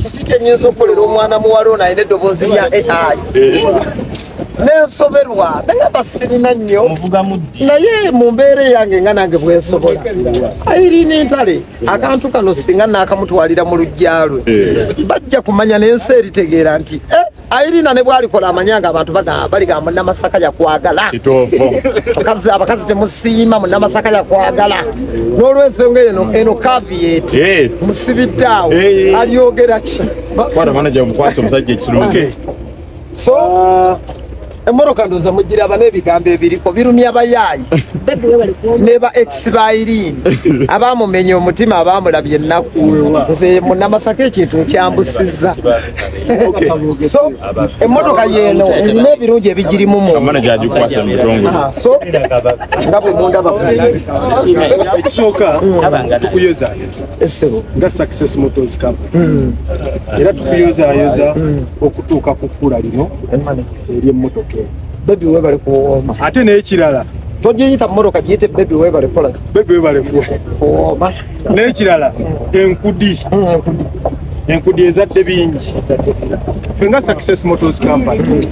kiki kyennyinza okukolera omwana muwala ono alina eddoboozi lya AI nensoberwa nagamba sirina nnyo naye mu mbeera yange nga nange bwensobola Irene Ntale akantu kano singa naakamutwalira mu lujja lwe bajja kumanya n'ensi eritegeera nti Irene ne bwalikola amanyanga abantu baligamba munnamasaka yakwagala abakazi temusiima munnamasaka yakwagala n'olwensonga eno caveat musibiddaawo alyogera ki so Emoroka ndoza mugiraba n'ebigambo ebiriko birumya abayaayi neba ex ba Irene abamumenye omutima abamulabye ennaku nze munnamasaka ekintu nkyambusizza so emmotoka yeeno erina ebirungi ebigirimu mu so nga bwe mundaba ekisooka tukuyozayoza nga Success Motors Company era tukuyozayoza okutuuka ku kkula lino eri emmotoka Baby webale kuoma ate n'ekirala tojiyita mmoroka giyite baby webale kola baby webale kuoma n'ekirala enkudi ezadde bingi ffe nga Success Motors Company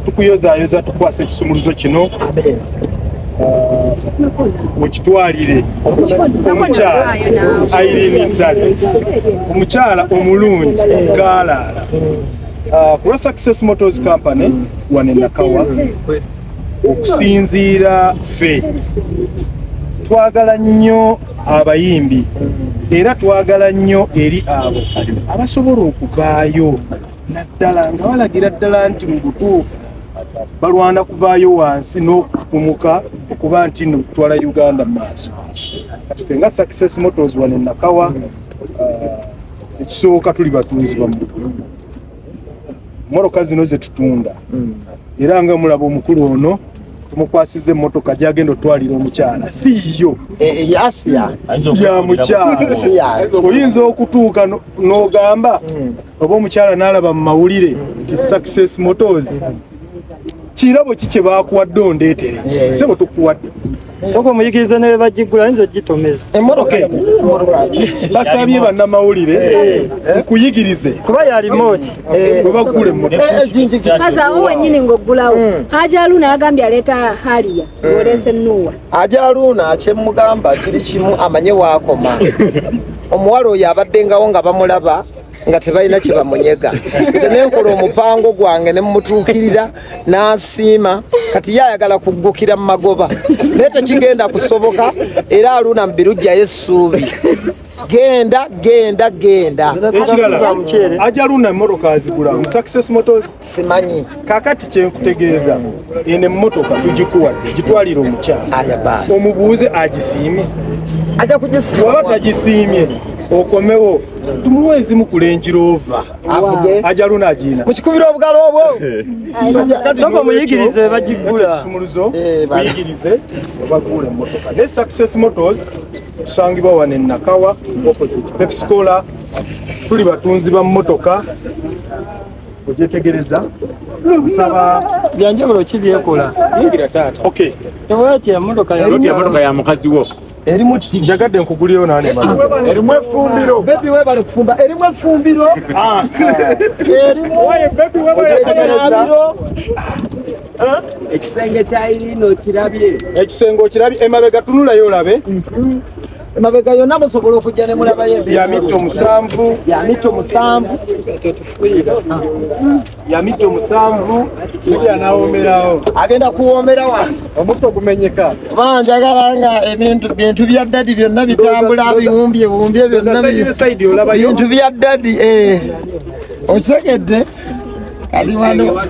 tukuyozayoza tukwasa ekisumuluzo kino mukitwalire omukyala Irene Ntale omukyala omulungi gaalaala Kula Success Motors Company wane Nakawa okusinziira ffe twagala nnyo abayimbi era twagala nnyo eri abo abasobola okuvaayo naddala nga balagira ddala nti mu butuufu balwana kuvaayo wansi n'okupumuka okuba nti nno tutwala Uganda mu maaso kati ffe nga Success Motors wane Nakawa ekisooka tuli batunzi ba mmotoka zino ze tutunda era nga mulaba omukulu ono tumukwasize emmotoka gyagenda otwalira omukyala siyo ya mukyala oyinza okutuuka n'ogamba oba omukyala n'alaba mu mawulire nti Success Motors kirabo ki kye baakuwadde ondeetere sebo tukuwadde soko muyigirize ne bagigula nzo gitomeza emmotoka basabye bannamawulire mukuyigirize kuba ya remote bwe bagula emmotoka kaza wowe nyini ngogulawo Haji Haruna yagambye aleta Halia olese Nuwa Haji Haruna kyemugamba kiri kimu amanye waakoma omuwala oyo abaddengawo nga bamulaba nga tebalina kye bamunyega nze nenkola omupango gwange ne mmutuukirira n'asiima kati yayagala kuggukira mu magoba naye tekigenda kusoboka era Haruna mbirujjayo essuubi genda Haji Haruna emmotoka azigula mu Success Motors simanyi kakati kyenkutegeeza eno emmotoka tugikuwadde gitwalire omukyala omubuuze agisiimye ajja kugisiima waba tagisiimye okomewo tumuwe ezimu ku Range Rover Haji Haruna agiina mukikubira obugalo obwo soko muyigirize bagigula ekisumuluzo muyigirize bagula emmotoka ne Success Motors tusangibwa wane Nakawa opposite Pepsi Cola tuli batunzi ba mmotoka ogyetegereza nsaba byanjawulo ki byekola yingira taata okay tewati ya mmotoka ya mukazi wo erimu njagadde nkugulirayo nane erimu efumbiro bebi webale kufumba erimu efumbiro erimu bebi webale ekisenge kya Irene okirabye ekisenge okirabye emabega tunulayo olabe emabega yonna musobola okujja ne mulabayo ya mito 7 ya mito 7 ya naomerawo agenda kuwoomera wa omuto gumenyeka banjagala nga ebintu bya dadi byonna bitambula biwumbye byonna bintu bya dadi okitegedde kati wano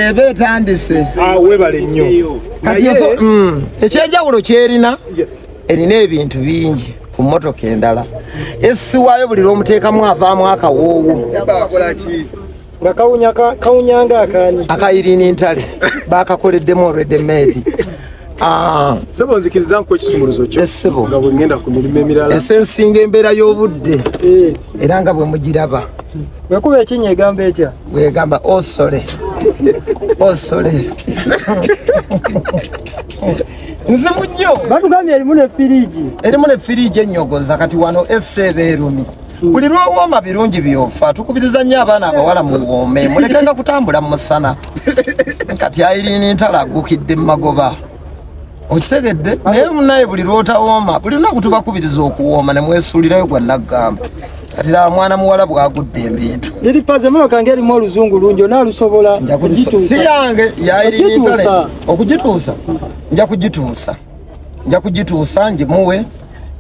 eba etandise webale nnyo kati ekyenjawulo kyerina erina ebintu bingi ku mmotoka endala essiwaayo buli lw'omuteekamu avaamu akawoowo nga kawunyanga akaani aka Irene Ntale bakakoleddemu already made sebo nzikiriza nko ekisumuluzo kyo essebo nga bwe ngenda ku mirimu emirala esensinga embeera y'obudde era nga bwe mugiraba wekuba ekinya egamba etya bwegamba osole nzibu nnyo batugambye erimu ne firiji ennyogoza kati wano esseeba erumi buli lwowooma birungi byofa tukubiriza nnyo abaana abawala mu woome mulekenga kutambula musana kati Irene Ntale aggukidde mu magoba okitegedde naye munaye buli lwotawooma buli lunaku tubakubiriza okuwooma ne mwesuulirayo gwa naggamba kati laba mwana muwala bwagudde ebintu eri paze motoka ng'erimu oluzungu lungi onaalusobola si yange ya Irene Ntale okugituusa nja kugituusa ngimuwe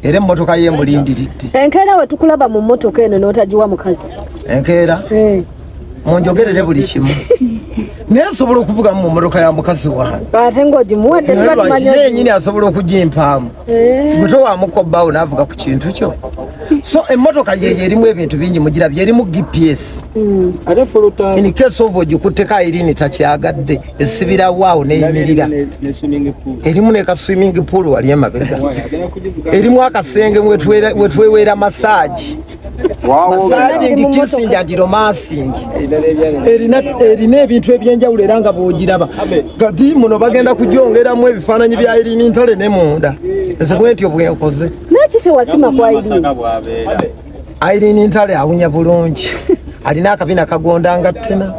era emmotoka ye mulindiridde. Enkeera we tukulaba mu mmotoka eno n'otagiwa mukazi. Enkeera? Munjogerere buli kimu. Naye asobola okuvuga mu mmotoka ya mukazi wange. Ate ng'ogimuwadde tubatumanya yennyini asobola okugimpaamu. Gwe towamukobbawo n'avuga ku kintu kyo. So emmotoka yeyo erimu ebintu bingi mugirabye erimu GPS. Ate fuluta. In case of ogikutteko Irene takyagadde esibirawo awo n'eyimirira. Erimu ne ka swimming pool wali emabega. Erimu akasenge mwe tweweera massage. Massaging, kissing and romancing. Erina ebintu ebyenjawulo era nga bw'ogiraba. Kati muno bagenda kugyongeramu ebifaananyi bya Irene Ntale ne munda. Nze bwentyo bwenkoze. Naki tewasima kwa Irene? Irene Ntale awunya bulungi. Alina akabina kagonda nga ttena.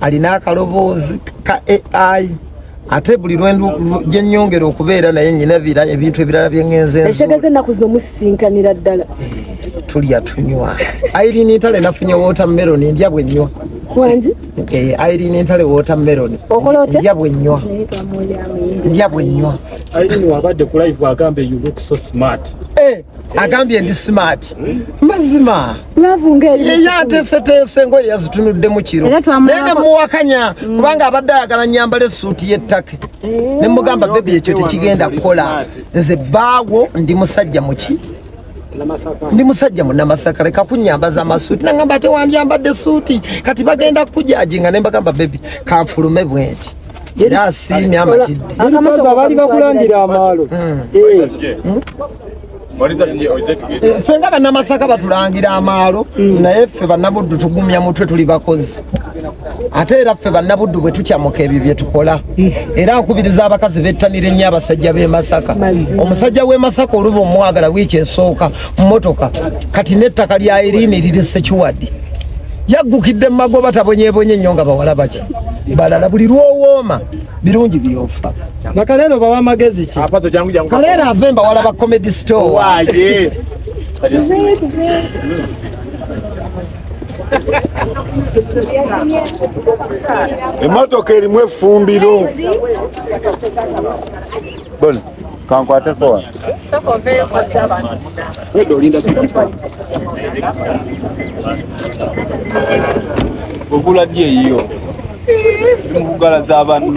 Alina akaloboozi ka AI. Ate buli lwendu gyennyongera okubeera naye nnyina ebintu ebirala bye ngenze nzu. Eshegeze ennaku zino musisinkanira ddala. Tulya tunywa. Irene Ntale nafunye watermelon ndya bwe nnywa. Wangi? Irene Ntale watermelon. Okola otya? Ndya bwe nnywa. Ndya bwe nnywa. Irene wabadde ku live agambe you look so smart. Agambye ndi smart. Mazima. Love ngeri. Yanteeseteese ngoye yazitunudde mu kiro. Naye muwakanya kubanga abadde ayagala nnyambala essuuti y'ettake. Ne mugamba bebi ekyo tekigenda kukola. Nze baawo ndi musajja muki? Ndi musajja mu Namasaka leka kunnyambaza amasuuti nangamba ate wandyambadde suuti kati bagenda kujajinga ne mbagamba bebi kanfulume bwenti. Era asiimye amatidde. Akamoto abali bakulangira amaalo. Ffe nga bannamasaka batulangira amaalo naye ffe bannabuddu tugumya mutwe tuli bakozi ate era ffe bannabuddu bwe tukyamuka ebyo bye tukola era nkubiriza abakazi bettanira ennyo abasajja b'e Masaka. Omusajja w'e Masaka oluba omwagala wiiki esooka mmotoka kati n'ettaka lya Irene liri sekiwaddi yaggukidde mu magoba tabonyebonye nnyo nga bawala baki balala buli lwowooma birungi byofa. Bakaleero bawa magezi ki? Kaleero ave mbawala ba comedy store. Waaye. Emotoka erimu effumbiro. Bona kankwateko wa. Ogula dye eyo. Ngugala z'abantu.